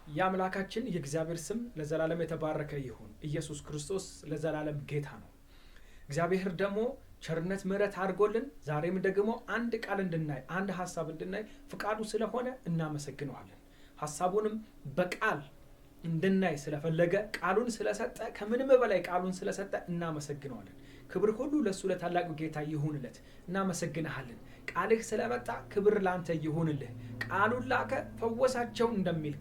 የአምላካችን የእግዚአብሔር ስም ለዘላለም የተባረከ ይሁን። ኢየሱስ ክርስቶስ ለዘላለም ጌታ ነው። እግዚአብሔር ደግሞ ቸርነት ምሕረት አድርጎልን ዛሬም ደግሞ አንድ ቃል እንድናይ አንድ ሐሳብ እንድናይ ፍቃዱ ስለሆነ እናመሰግነዋለን። ሐሳቡንም በቃል እንድናይ ስለፈለገ ቃሉን ስለሰጠ ከምንም በላይ ቃሉን ስለሰጠ እናመሰግነዋለን። ክብር ሁሉ ለሱ ለታላቁ ጌታ ይሁንለት። እናመሰግናለን። ቃልህ ስለመጣ ክብር ላንተ ይሁንልህ። ቃሉን ላከ ፈወሳቸው እንደሚል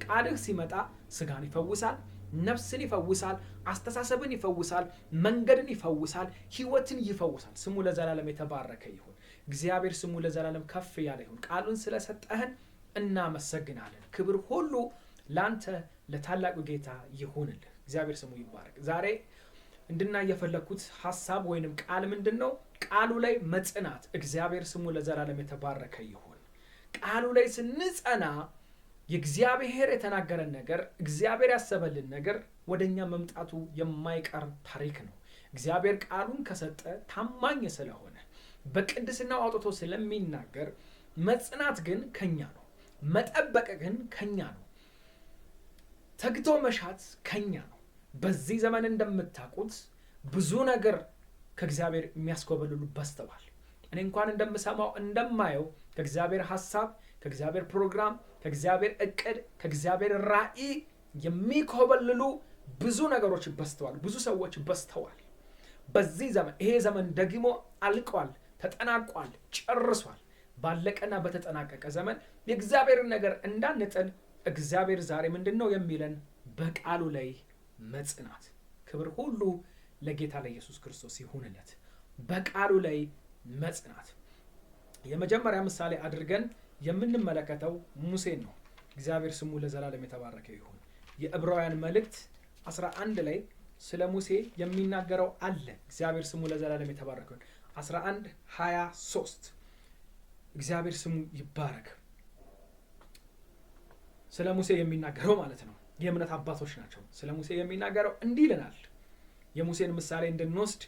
ቃልህ ሲመጣ ስጋን ይፈውሳል፣ ነፍስን ይፈውሳል፣ አስተሳሰብን ይፈውሳል፣ መንገድን ይፈውሳል፣ ህይወትን ይፈውሳል። ስሙ ለዘላለም የተባረከ ይሁን። እግዚአብሔር ስሙ ለዘላለም ከፍ ያለ ይሁን። ቃሉን ስለሰጠህን እናመሰግናለን። ክብር ሁሉ ላንተ ለታላቁ ጌታ ይሁንልህ። እግዚአብሔር ስሙ ይባረክ። ዛሬ እንድናይ የፈለኩት ሐሳብ ወይንም ቃል ምንድነው? ቃሉ ላይ መጽናት። እግዚአብሔር ስሙ ለዘላለም የተባረከ ይሁን። ቃሉ ላይ ስንጸና የእግዚአብሔር የተናገረን ነገር እግዚአብሔር ያሰበልን ነገር ወደኛ መምጣቱ የማይቀር ታሪክ ነው። እግዚአብሔር ቃሉን ከሰጠ ታማኝ ስለሆነ በቅድስናው አውጥቶ ስለሚናገር መጽናት ግን ከኛ ነው። መጠበቅ ግን ከኛ ነው። ተግቶ መሻት ከኛ ነው። በዚህ ዘመን እንደምታውቁት ብዙ ነገር ከእግዚአብሔር የሚያስኮበልሉ በስተዋል። እኔ እንኳን እንደምሰማው እንደማየው ከእግዚአብሔር ሐሳብ፣ ከእግዚአብሔር ፕሮግራም፣ ከእግዚአብሔር እቅድ፣ ከእግዚአብሔር ራእይ የሚኮበልሉ ብዙ ነገሮች በስተዋል። ብዙ ሰዎች በስተዋል። በዚህ ዘመን ይሄ ዘመን ደግሞ አልቋል፣ ተጠናቋል፣ ጨርሷል። ባለቀና በተጠናቀቀ ዘመን የእግዚአብሔርን ነገር እንዳንጥል እግዚአብሔር ዛሬ ምንድነው የሚለን? በቃሉ ላይ መጽናት። ክብር ሁሉ ለጌታ ለኢየሱስ ክርስቶስ ይሁንለት። በቃሉ ላይ መጽናት። የመጀመሪያ ምሳሌ አድርገን የምንመለከተው ሙሴን ነው። እግዚአብሔር ስሙ ለዘላለም የተባረከ ይሁን። የዕብራውያን መልእክት 11 ላይ ስለ ሙሴ የሚናገረው አለ። እግዚአብሔር ስሙ ለዘላለም የተባረከ ይሁን። 11:23 እግዚአብሔር ስሙ ይባረክ። ስለ ሙሴ የሚናገረው ማለት ነው። የእምነት አባቶች ናቸው። ስለ ሙሴ የሚናገረው እንዲህ ይለናል። የሙሴን ምሳሌ እንድንወስድ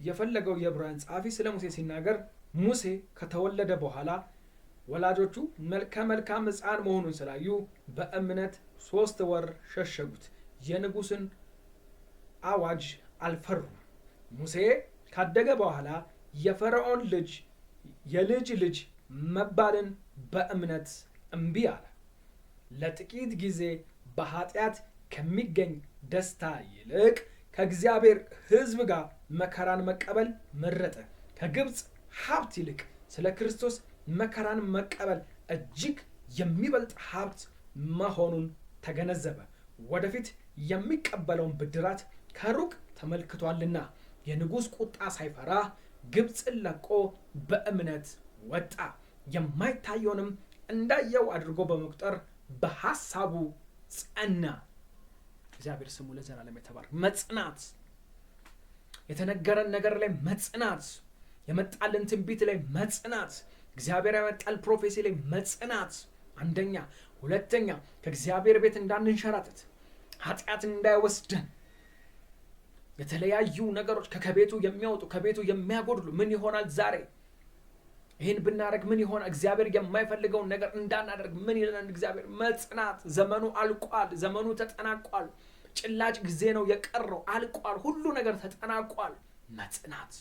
የፈለገው የዕብራውያን ጸሐፊ ስለ ሙሴ ሲናገር ሙሴ ከተወለደ በኋላ ወላጆቹ መልካም ሕፃን መሆኑን ስላዩ በእምነት 3 ወር ሸሸጉት። የንጉሥን አዋጅ አልፈሩም። ሙሴ ካደገ በኋላ የፈርዖን የልጅ ልጅ መባልን በእምነት እምቢ አለ። ለጥቂት ጊዜ በኃጢአት ከሚገኝ ደስታ ይልቅ ከእግዚአብሔር ሕዝብ ጋር መከራን መቀበል መረጠ። ከግብፅ ሀብት ይልቅ ስለ ክርስቶስ መከራን መቀበል እጅግ የሚበልጥ ሀብት መሆኑን ተገነዘበ። ወደፊት የሚቀበለውን ብድራት ከሩቅ ተመልክቷልና የንጉሥ ቁጣ ሳይፈራ ግብፅን ለቆ በእምነት ወጣ። የማይታየውንም እንዳየው አድርጎ በመቁጠር በሐሳቡ ጸና። እግዚአብሔር ስሙ ለዘላለም የተባረከ። መጽናት፣ የተነገረን ነገር ላይ መጽናት፣ የመጣልን ትንቢት ላይ መጽናት፣ እግዚአብሔር ያመጣል ፕሮፌሲ ላይ መጽናት አንደኛ። ሁለተኛ ከእግዚአብሔር ቤት እንዳንንሸራተት፣ ኃጢአት እንዳይወስደን፣ የተለያዩ ነገሮች ከቤቱ የሚያወጡ ከቤቱ የሚያጎድሉ ምን ይሆናል ዛሬ ይህን ብናደርግ ምን ይሆናል? እግዚአብሔር የማይፈልገውን ነገር እንዳናደርግ ምን ይለናል እግዚአብሔር? መጽናት። ዘመኑ አልቋል። ዘመኑ ተጠናቋል። ጭላጭ ጊዜ ነው የቀረው። አልቋል። ሁሉ ነገር ተጠናቋል። መጽናት።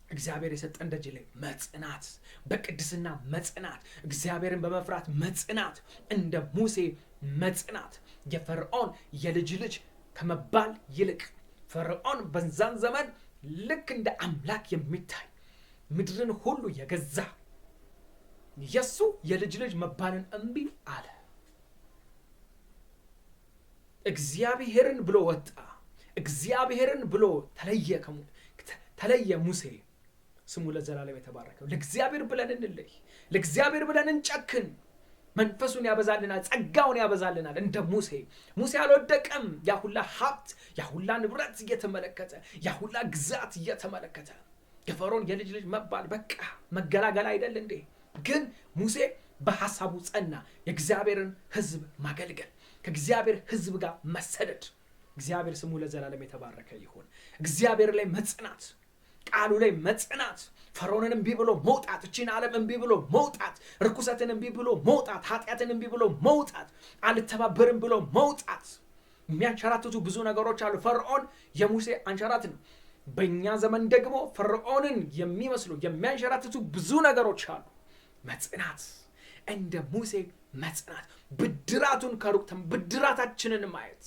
እግዚአብሔር የሰጠን ደጅ ላይ መጽናት፣ በቅድስና መጽናት፣ እግዚአብሔርን በመፍራት መጽናት፣ እንደ ሙሴ መጽናት። የፈርዖን የልጅ ልጅ ከመባል ይልቅ ፈርዖን በዛን ዘመን ልክ እንደ አምላክ የሚታይ ምድርን ሁሉ የገዛ የሱ የልጅ ልጅ መባልን እምቢ አለ። እግዚአብሔርን ብሎ ወጣ። እግዚአብሔርን ብሎ ተለየ ሙሴ። ስሙ ለዘላለም የተባረከው። ለእግዚአብሔር ብለን እንለይ። ለእግዚአብሔር ብለን እንጨክን። መንፈሱን ያበዛልናል፣ ጸጋውን ያበዛልናል። እንደ ሙሴ አልወደቀም። ያሁላ ሀብት ያሁላ ንብረት እየተመለከተ ያሁላ ግዛት እየተመለከተ የፈርዖን የልጅ ልጅ መባል በቃ መገላገል አይደል እንዴ? ግን ሙሴ በሐሳቡ ጸና። የእግዚአብሔርን ሕዝብ ማገልገል፣ ከእግዚአብሔር ሕዝብ ጋር መሰደድ። እግዚአብሔር ስሙ ለዘላለም የተባረከ ይሁን። እግዚአብሔር ላይ መጽናት፣ ቃሉ ላይ መጽናት፣ ፈርዖንን እምቢ ብሎ መውጣት፣ እቺን ዓለም እምቢ ብሎ መውጣት፣ ርኩሰትን እምቢ ብሎ መውጣት፣ ኃጢአትን እምቢ ብሎ መውጣት፣ አልተባበርም ብሎ መውጣት። የሚያንሸራትቱ ብዙ ነገሮች አሉ። ፈርዖን የሙሴ አንሸራት ነው። በእኛ ዘመን ደግሞ ፈርዖንን የሚመስሉ የሚያንሸራትቱ ብዙ ነገሮች አሉ። መጽናት፣ እንደ ሙሴ መጽናት፣ ብድራቱን ከሩቅ ብድራታችንን ማየት፣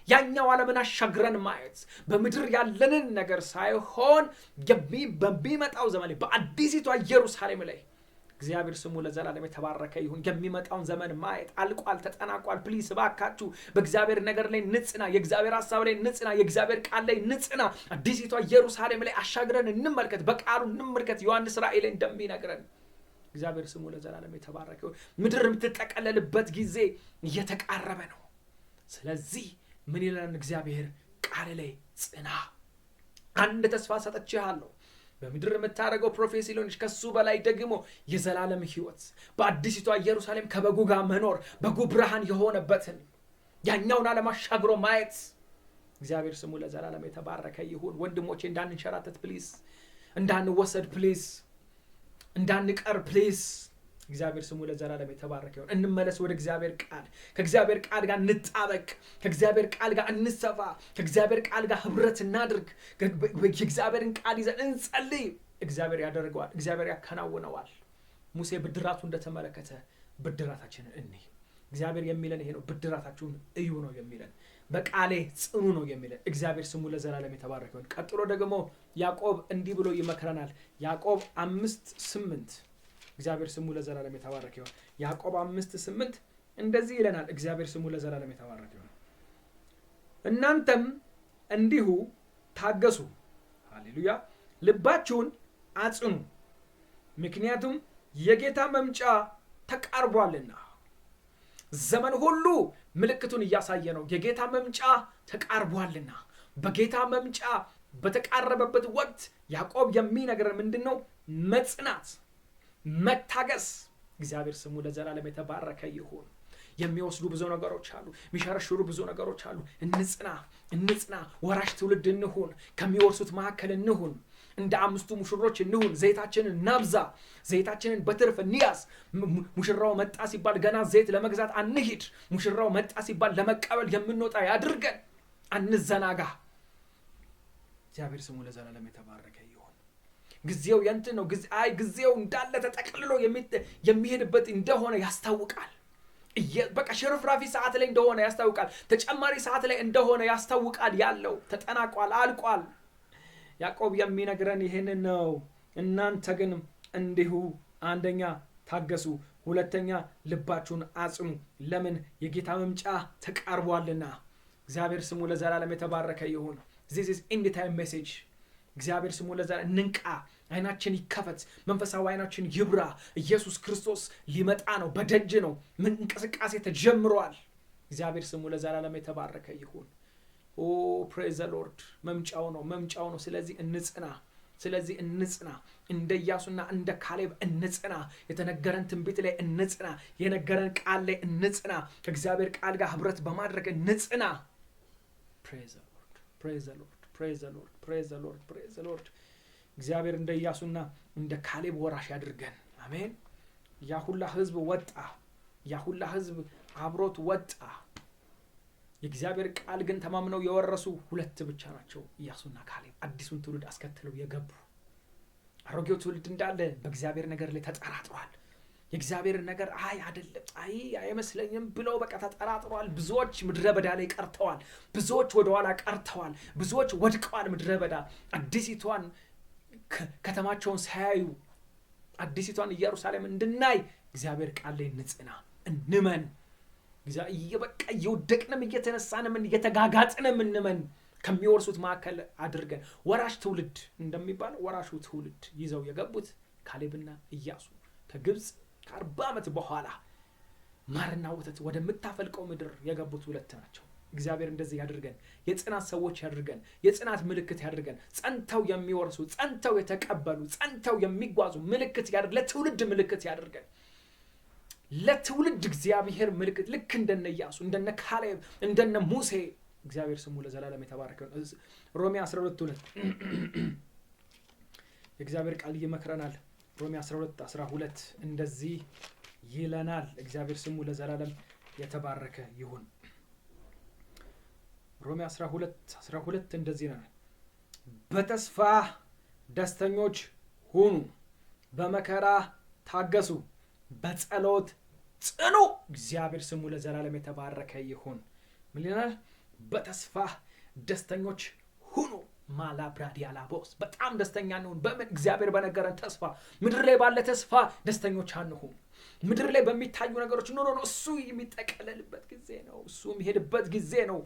ያኛው ዓለምን አሻግረን ማየት፣ በምድር ያለንን ነገር ሳይሆን በሚመጣው ዘመን ላይ በአዲሲቷ ኢየሩሳሌም ላይ እግዚአብሔር ስሙ ለዘላለም የተባረከ ይሁን። የሚመጣውን ዘመን ማየት አልቋል፣ ተጠናቋል። ፕሊስ እባካችሁ በእግዚአብሔር ነገር ላይ ንጽና፣ የእግዚአብሔር ሐሳብ ላይ ንጽና፣ የእግዚአብሔር ቃል ላይ ንጽና። አዲሲቷ ኢየሩሳሌም ላይ አሻግረን እንመልከት፣ በቃሉ እንመልከት። ዮሐንስ ራእይ ላይ እንደሚነግረን እግዚአብሔር ስሙ ለዘላለም የተባረከ ይሁን። ምድር የምትጠቀለልበት ጊዜ እየተቃረበ ነው። ስለዚህ ምን ይላል እግዚአብሔር? ቃል ላይ ጽና። አንድ ተስፋ ሰጥቼሃለሁ። በምድር የምታደርገው ፕሮፌሲ ሊሆንሽ፣ ከሱ በላይ ደግሞ የዘላለም ሕይወት በአዲሲቷ ኢየሩሳሌም ከበጉ ጋር መኖር፣ በጉ ብርሃን የሆነበትን ያኛውን ዓለም አሻግሮ ማየት። እግዚአብሔር ስሙ ለዘላለም የተባረከ ይሁን። ወንድሞቼ እንዳንንሸራተት ፕሊዝ፣ እንዳንወሰድ ፕሊዝ፣ እንዳንቀር ፕሊዝ። እግዚአብሔር ስሙ ለዘላለም የተባረከ ይሁን። እንመለስ ወደ እግዚአብሔር ቃል። ከእግዚአብሔር ቃል ጋር እንጣበቅ። ከእግዚአብሔር ቃል ጋር እንሰፋ። ከእግዚአብሔር ቃል ጋር ህብረት እናድርግ። የእግዚአብሔርን ቃል ይዘን እንጸልይ። እግዚአብሔር ያደርገዋል። እግዚአብሔር ያከናውነዋል። ሙሴ ብድራቱ እንደተመለከተ ብድራታችንን እንይ። እግዚአብሔር የሚለን ይሄ ነው። ብድራታችሁን እዩ ነው የሚለን። በቃሌ ጽኑ ነው የሚለን። እግዚአብሔር ስሙ ለዘላለም የተባረከ ይሁን። ቀጥሎ ደግሞ ያዕቆብ እንዲህ ብሎ ይመክረናል። ያዕቆብ 5:8 እግዚአብሔር ስሙ ለዘላለም የተባረከ ይሁን። ያዕቆብ 5:8 እንደዚህ ይለናል። እግዚአብሔር ስሙ ለዘላለም የተባረከ ይሁን። እናንተም እንዲሁ ታገሱ፣ ሃሌሉያ፣ ልባችሁን አጽኑ፣ ምክንያቱም የጌታ መምጫ ተቃርቧልና። ዘመን ሁሉ ምልክቱን እያሳየ ነው። የጌታ መምጫ ተቃርቧልና። በጌታ መምጫ በተቃረበበት ወቅት ያዕቆብ የሚነግረን ምንድነው? መጽናት፣ መታገስ። እግዚአብሔር ስሙ ለዘላለም የተባረከ ይሁን። የሚወስዱ ብዙ ነገሮች አሉ። የሚሸረሽሩ ብዙ ነገሮች አሉ። እንጽና። ወራሽ ትውልድ እንሁን። ከሚወርሱት መካከል እንሁን። እንደ 5ቱ ሙሽሮች እንሁን። ዘይታችንን እናብዛ። ዘይታችንን በትርፍ እንያዝ። ሙሽራው መጣ ሲባል ገና ዘይት ለመግዛት አንሂድ። ሙሽራው መጣ ሲባል ለመቀበል የምንወጣ ያድርገን። አንዘናጋ። እግዚአብሔር ስሙ ለዘላለም የተባረከ ይሁን። ጊዜው የእንትን ነው። ጊዜው እንዳለ ተጠቅልሎ የሚሄድበት እንደሆነ ያስታውቃል። በቃ ሽርፍራፊ ሰዓት ላይ እንደሆነ ያስታውቃል። ተጨማሪ ሰዓት ላይ እንደሆነ ያስታውቃል። ያለው ተጠናቋል፣ አልቋል። ያዕቆብ የሚነግረን ይሄንን ነው። እናንተ ግን እንዲሁ አንደኛ ታገሱ፣ ሁለተኛ ልባችሁን አጽኑ። ለምን? የጌታ መምጫ ተቃርቧልና። እግዚአብሔር ስሙ ለዘላለም የተባረከ ይሁን። this is end time message። እግዚአብሔር ስሙ ለዘላለም እንንቃ። አይናችን ይከፈት። መንፈሳዊ አይናችን ይብራ። ኢየሱስ ክርስቶስ ሊመጣ ነው። በደጅ ነው። እንቅስቃሴ ተጀምሯል። እግዚአብሔር ስሙ ለዘላለም የተባረከ ይሁን። ኦ ፕሬዝ ዘ ሎርድ። መምጫው ነው። ስለዚህ እንጽና። እንደ ኢያሱና እንደ ካሌብ እንጽና። የተነገረን ትንቢት ላይ እንጽና። የነገረን ቃል ላይ እንጽና። ከእግዚአብሔር ቃል ጋር ህብረት በማድረግ እንጽና። ፕሬዝ ዘ ሎርድ። እግዚአብሔር እንደ ኢያሱና እንደ ካሌብ ወራሽ ያድርገን። አሜን። ያ ሁላ ህዝብ ወጣ። ያ ሁላ ህዝብ አብሮት ወጣ። የእግዚአብሔር ቃል ግን ተማምነው የወረሱ 2 ብቻ ናቸው፣ ኢያሱና ካሌብ። አዲሱን ትውልድ አስከትለው የገቡ። አሮጌው ትውልድ እንዳለ በእግዚአብሔር ነገር ላይ ተጠራጥሯል። የእግዚአብሔር ነገር አይደለም፣ አይመስለኝም ብለው በቃ ተጠራጥሯል። ብዙዎች ምድረ በዳ ላይ ቀርተዋል። ብዙዎች ወደ ኋላ ቀርተዋል። ብዙዎች ወድቀዋል ምድረ በዳ። አዲሲቷን ከተማቸውን ሳያዩ አዲሲቷን ኢየሩሳሌም እንድናይ እግዚአብሔር ቃል ላይ እንጽና፣ እንመን። በቃ እየወደቅንም እየተነሳንም እየተጋጋጥንም እንመን። ከሚወርሱት መካከል አድርገን ወራሽ ትውልድ እንደሚባል ወራሹ ትውልድ ይዘው የገቡት ካሌብና ኢያሱ ከግብፅ ከ40 ዓመት በኋላ ማርና ወተት ወደምታፈልቀው ምድር የገቡት 2 ናቸው። እግዚአብሔር እንደዚህ ያድርገን። የጽናት ሰዎች ያድርገን። የጽናት ምልክት ያድርገን። ጸንተው የሚወርሱ፣ ጸንተው የተቀበሉ፣ ጸንተው የሚጓዙ ምልክት ያድርገን። ለትውልድ ምልክት ያድርገን። ለትውልድ እግዚአብሔር ምልክት፣ ልክ እንደነ ኢያሱ፣ እንደነ ካሌብ፣ እንደነ ሙሴ። እግዚአብሔር ስሙ ለዘላለም የተባረከ ነው። ሮሜ 12:2 የእግዚአብሔር ቃል ይመክረናል። ሮሜ 12:12 እንደዚህ ይለናል። እግዚአብሔር ስሙ ለዘላለም የተባረከ ይሁን። ሮሜ 12:12 እንደዚህ ይለናል፣ በተስፋ ደስተኞች ሁኑ፣ በመከራ ታገሱ፣ በጸሎት ጽኑ። እግዚአብሔር ስሙ ለዘላለም የተባረከ ይሁን። ምን ይላል? በተስፋ ደስተኞች ሁኑ። ማላብራዲያላቦስ በጣም ደስተኛ ነን። በምን? እግዚአብሔር በነገረን ተስፋ። ምድር ላይ ባለ ተስፋ ደስተኞች አንሁን። ምድር ላይ በሚታዩ ነገሮች ኖ እሱ የሚጠቀለልበት ጊዜ ነው። እሱ የሚሄድበት ጊዜ ነው።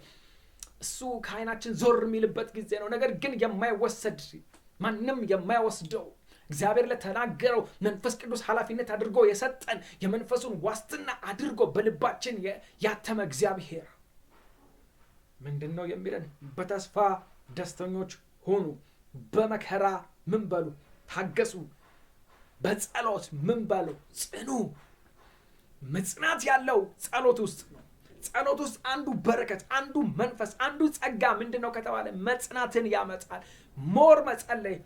እሱ ከዓይናችን ዞር የሚልበት ጊዜ ነው። ነገር ግን የማይወሰድ ማንም የማይወስደው እግዚአብሔር ለተናገረው መንፈስ ቅዱስ ኃላፊነት አድርጎ የሰጠን የመንፈሱን ዋስትና አድርጎ በልባችን ያተመ እግዚአብሔር ምንድነው የሚለን? በተስፋ ደስተኞች ሁኑ፣ በመከራ ምን በሉ? ታገሱ፣ በጸሎት ምን በሉ? ጽኑ። መጽናት ያለው ጸሎት ውስጥ ነው። ጸሎት ውስጥ አንዱ በረከት፣ አንዱ መንፈስ፣ አንዱ ጸጋ ምንድነው ከተባለ መጽናትን ያመጣል። ሞር መጸለይ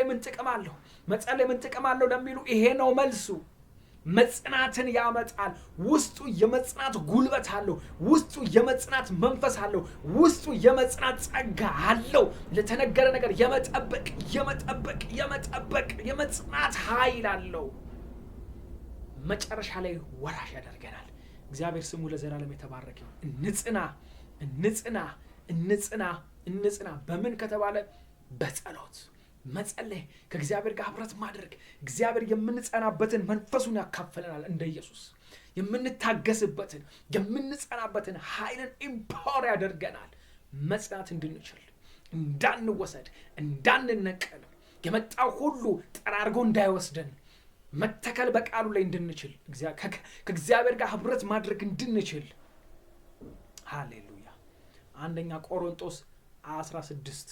ምን ጥቅም አለው? መጸለይ ምን ጥቅም አለው ለሚሉ ይሄ ነው መልሱ። መጽናትን ያመጣል። ውስጡ የመጽናት ጉልበት አለው። ውስጡ የመጽናት መንፈስ አለው። ውስጡ የመጽናት ጸጋ አለው። ለተነገረ ነገር የመጽናት ኃይል አለው። መጨረሻ ላይ ወራሽ ያደርገናል። እግዚአብሔር ስሙ ለዘላለም የተባረከ ይሁን። እንጽና። በምን ከተባለ በጸሎት መጸለይ፣ ከእግዚአብሔር ጋር ህብረት ማድረግ። እግዚአብሔር የምንጸናበትን መንፈሱን ያካፍለናል። እንደ ኢየሱስ የምንታገስበትን የምንጸናበትን ኃይልን ኢምፓወር ያደርገናል። መጽናት እንድንችል፣ እንዳንወሰድ፣ እንዳንነቀል፣ የመጣው ሁሉ ጠራርጎ እንዳይወስደን መተከል በቃሉ ላይ እንድንችል፣ ከእግዚአብሔር ጋር ህብረት ማድረግ እንድንችል። ሃሌሉያ። አንደኛ ቆሮንቶስ 16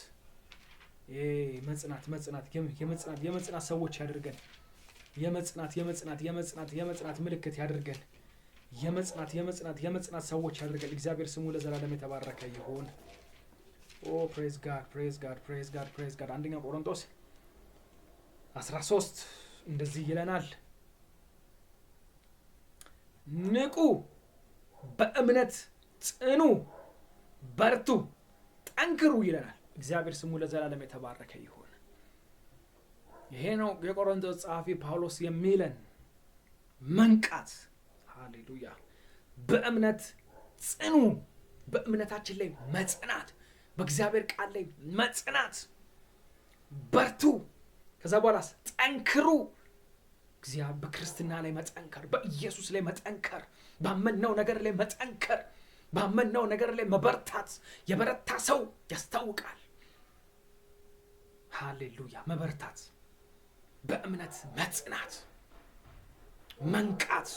የመጽናት ሰዎች ያድርገን። የመጽናት ምልክት ያድርገን። የመጽናት ሰዎች ያድርገን። እግዚአብሔር ስሙ ለዘላለም የተባረከ ይሁን። ፕሬዝ ጋድ። አንደኛ ቆሮንቶስ 13 እንደዚህ ይለናል፣ ንቁ፣ በእምነት ጽኑ፣ በርቱ፣ ጠንክሩ ይለናል። እግዚአብሔር ስሙ ለዘላለም የተባረከ ይሁን። ይሄ ነው የቆሮንቶስ ጸሐፊ ጳውሎስ የሚለን መንቃት። ሃሌሉያ። በእምነት ጽኑ፣ በእምነታችን ላይ መጽናት፣ በእግዚአብሔር ቃል ላይ መጽናት፣ በርቱ፣ ከዛ በኋላ ጠንክሩ። እግዚአብሔር በክርስትና ላይ መጠንከር፣ በኢየሱስ ላይ መጠንከር፣ ባመነው ነገር ላይ መጠንከር፣ ባመነው ነገር ላይ መበርታት። የበረታ ሰው ያስታውቃል። ሃሌሉያ። መበርታት፣ በእምነት መጽናት፣ መንቃት።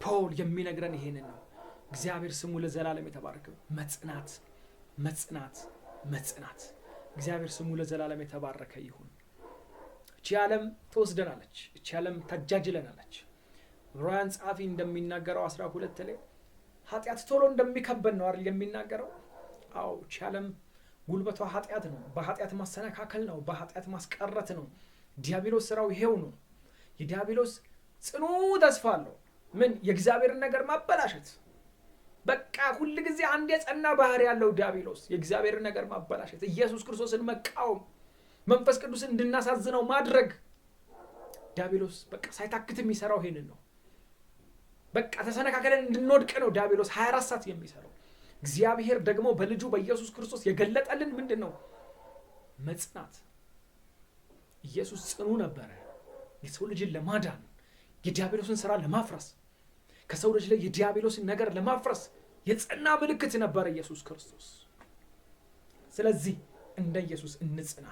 ፖል የሚነግረን ይሄንን ነው። እግዚአብሔር ስሙ ለዘላለም የተባረከ። መጽናት። እግዚአብሔር ስሙ ለዘላለም የተባረከ ይሁን። እቺ ዓለም ትወስደናለች። እቺ ዓለም ታጃጅለናለች። ዕብራውያን ጸሐፊ እንደሚናገረው 12 ላይ ኃጢአት ቶሎ እንደሚከበን ነው አይደል የሚናገረው? አዎ፣ እቺ ዓለም ጉልበቷ ኃጢአት ነው። በኃጢአት ማሰነካከል ነው። በኃጢአት ማስቀረት ነው። ዲያብሎስ ስራው ይሄው ነው። የዲያብሎስ ጽኑ ተስፋ አለው። ምን? የእግዚአብሔርን ነገር ማበላሸት። በቃ ሁሉ ጊዜ አንድ የጸና ባህሪ ያለው ዲያብሎስ የእግዚአብሔርን ነገር ማበላሸት፣ ኢየሱስ ክርስቶስን መቃወም፣ መንፈስ ቅዱስን እንድናሳዝነው ማድረግ። ዲያብሎስ በቃ ሳይታክት የሚሰራው ይሄንን ነው። በቃ ተሰነካከለን እንድንወድቅ ነው ዲያብሎስ 24 ሰዓት የሚሰራው። እግዚአብሔር ደግሞ በልጁ በኢየሱስ ክርስቶስ የገለጠልን ምንድን ነው? መጽናት። ኢየሱስ ጽኑ ነበረ፣ የሰው ልጅን ለማዳን፣ የዲያብሎስን ስራ ለማፍረስ፣ ከሰው ልጅ ላይ የዲያብሎስን ነገር ለማፍረስ የጸና ምልክት ነበረ ኢየሱስ ክርስቶስ። ስለዚህ እንደ ኢየሱስ እንጽና።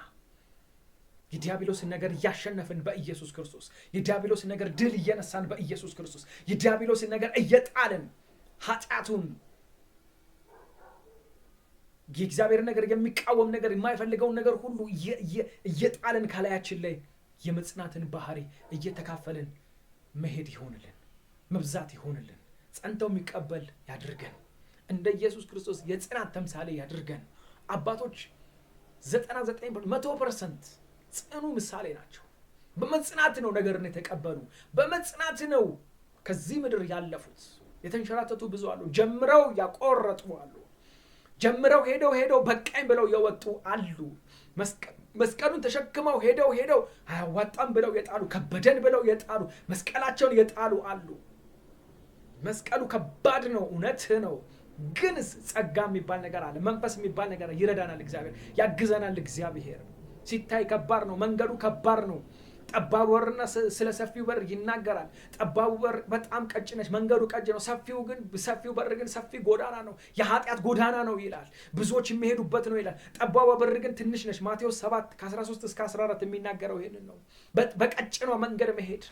የዲያብሎስን ነገር እያሸነፍን በኢየሱስ ክርስቶስ፣ የዲያብሎስን ነገር ድል እየነሳን በኢየሱስ ክርስቶስ፣ የዲያብሎስን ነገር እየጣልን ኃጢአቱን፣ የእግዚአብሔር ነገር የሚቃወም ነገር፣ የማይፈልገውን ነገር ሁሉ እየጣልን ከላያችን ላይ የመጽናትን ባህሪ እየተካፈልን መሄድ ይሆንልን፣ መብዛት ይሆንልን። ጸንተው የሚቀበል ያድርገን። እንደ ኢየሱስ ክርስቶስ የጽናት ተምሳሌ ያድርገን። አባቶች 99% ጽኑ ምሳሌ ናቸው። በመጽናት ነው ነገርን የተቀበሉ፣ በመጽናት ነው ከዚህ ምድር ያለፉት። የተንሸራተቱ ብዙ አሉ። ጀምረው ያቆረጡ አሉ። ጀምረው ሄደው በቃኝ ብለው የወጡ አሉ። መስቀሉን ተሸክመው ሄደው አያዋጣም ብለው የጣሉ፣ ከበደን ብለው የጣሉ፣ መስቀላቸውን የጣሉ አሉ። መስቀሉ ከባድ ነው፣ እውነት ነው። ግን ጸጋ የሚባል ነገር አለ። መንፈስ የሚባል ነገር ይረዳናል። እግዚአብሔር ያግዘናል። እግዚአብሔር ሲታይ ከባድ ነው፣ መንገዱ ከባድ ነው። ጠባቡ በርና ስለ ሰፊው በር ይናገራል። ጠባቡ በር በጣም ቀጭን ነች፣ መንገዱ ቀጭን ነው። ሰፊው በር ግን ሰፊ ጎዳና ነው፣ የኃጢአት ጎዳና ነው ይላል። ብዙዎች የሚሄዱበት ነው ይላል። ጠባቧ በር ግን ትንሽ ነች። ማቴዎስ 7 ከ13 እስከ 14 የሚናገረው ይሄንን ነው። በቀጭኗ መንገድ መሄድ።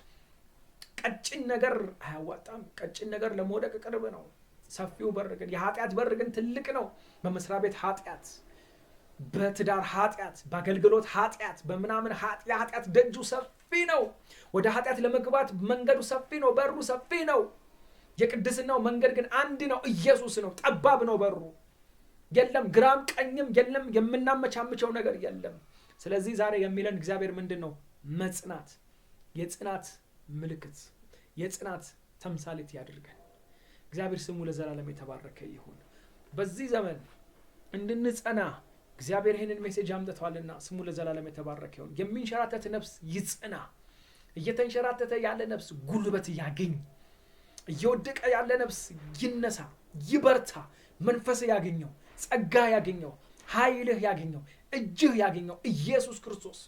ቀጭን ነገር አያዋጣም። ቀጭን ነገር ለመውደቅ ቅርብ ነው። ሰፊው በር ግን፣ የኃጢአት በር ግን ትልቅ ነው። በመስሪያ ቤት ኃጢአት፣ በትዳር ኃጢአት፣ በአገልግሎት ኃጢአት፣ በምናምን የኃጢአት ደጁ ሰፊ ነው። ወደ ኃጢአት ለመግባት መንገዱ ሰፊ ነው፣ በሩ ሰፊ ነው። የቅድስናው መንገድ ግን አንድ ነው፣ ኢየሱስ ነው። ጠባብ ነው በሩ። የለም ግራም ቀኝም የለም፣ የምናመቻምቸው ነገር የለም። ስለዚህ ዛሬ የሚለን እግዚአብሔር ምንድን ነው? መጽናት፣ የጽናት ምልክት፣ የጽናት ተምሳሌት ያድርገን። እግዚአብሔር ስሙ ለዘላለም የተባረከ ይሁን። በዚህ ዘመን እንድንጸና እግዚአብሔር ይህንን ሜሴጅ አምጥቷልና ስሙ ለዘላለም የተባረከ ይሁን። የሚንሸራተት ነፍስ ይጽና። እየተንሸራተተ ያለ ነፍስ ጉልበት ያገኝ። እየወደቀ ያለ ነፍስ ይነሳ፣ ይበርታ። መንፈስ ያገኘው፣ ጸጋ ያገኘው፣ ኃይልህ ያገኘው፣ እጅህ ያገኘው ኢየሱስ ክርስቶስ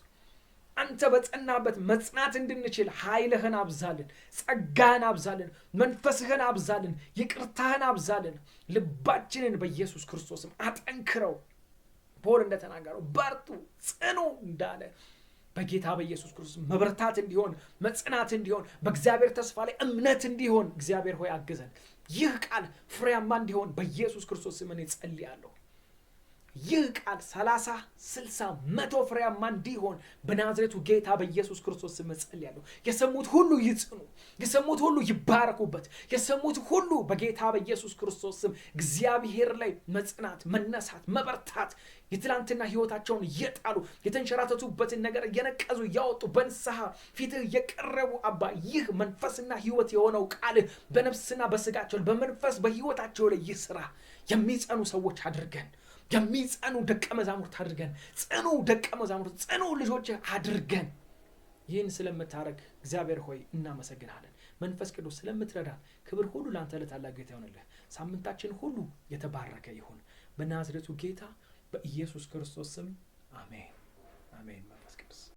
አንተ በጸናበት መጽናት እንድንችል ኃይልህን አብዛልን፣ ጸጋህን አብዛልን፣ መንፈስህን አብዛልን፣ ይቅርታህን አብዛልን። ልባችንን በኢየሱስ ክርስቶስም አጠንክረው። ፖል እንደተናገረው በርቱ፣ ጽኑ እንዳለ በጌታ በኢየሱስ ክርስቶስ መበርታት እንዲሆን፣ መጽናት እንዲሆን፣ በእግዚአብሔር ተስፋ ላይ እምነት እንዲሆን እግዚአብሔር ሆይ አግዘን። ይህ ቃል ፍሬያማ እንዲሆን በኢየሱስ ክርስቶስ ስም እኔ ጸልያለሁ። ይህ ቃል 30፣ 60፣ 100 ፍሬያማ እንዲሆን በናዝሬቱ ጌታ በኢየሱስ ክርስቶስ ስም ጸልያለሁ። የሰሙት ሁሉ ይጽኑ፣ የሰሙት ሁሉ ይባረኩበት፣ የሰሙት ሁሉ በጌታ በኢየሱስ ክርስቶስ ስም እግዚአብሔር ላይ መጽናት፣ መነሳት፣ መበርታት፣ የትላንትና ህይወታቸውን እየጣሉ የተንሸራተቱበትን ነገር እየነቀዙ እያወጡ በንስሐ ፊትህ እየቀረቡ አባ ይህ መንፈስና ህይወት የሆነው ቃልህ በነፍስና በስጋቸው በመንፈስ በህይወታቸው ላይ ይስራ። የሚጸኑ ሰዎች አድርገን፣ የሚጸኑ ደቀ መዛሙርት አድርገን፣ ጽኑ ደቀ መዛሙርት፣ ጽኑ ልጆች አድርገን። ይህን ስለምታረግ እግዚአብሔር ሆይ እናመሰግናለን። መንፈስ ቅዱስ ስለምትረዳን ክብር ሁሉ ለአንተ ለታላቅ ጌታ ይሆንልህ። ሳምንታችን ሁሉ የተባረከ ይሁን በናዝሬቱ ጌታ በኢየሱስ ክርስቶስ ስም አሜን፣ አሜን።